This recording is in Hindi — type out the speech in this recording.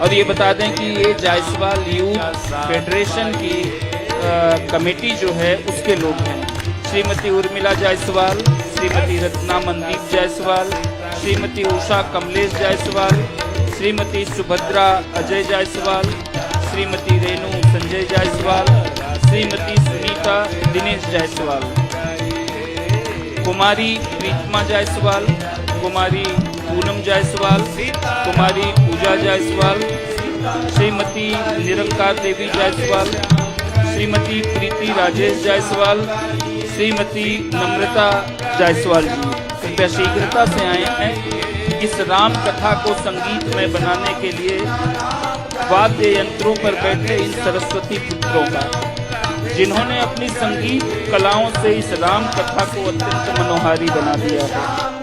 और ये बता दें कि ये जायसवाल यूथ फेडरेशन की कमेटी जो है उसके लोग हैं। श्रीमती उर्मिला जायसवाल, श्रीमती रत्ना मनदीप जायसवाल, श्रीमती उषा कमलेश जायसवाल, श्रीमती सुभद्रा अजय जायसवाल, श्रीमती रेणु संजय जायसवाल, श्रीमती सुनीता दिनेश जायसवाल, कुमारी प्रीतमा जायसवाल, कुमारी पूनम जायसवाल, कुमारी पूजा जायसवाल, श्रीमती निरंकार देवी जायसवाल, श्रीमती प्रीति राजेश जायसवाल, श्रीमती नम्रता जायसवाल जी कृपया शीघ्रता से आए हैं। इस राम कथा को संगीत में बनाने के लिए वाद्य यंत्रों पर बैठे इन सरस्वती पुत्रों का, जिन्होंने अपनी संगीत कलाओं से इस राम कथा को अत्यंत मनोहारी बना दिया है।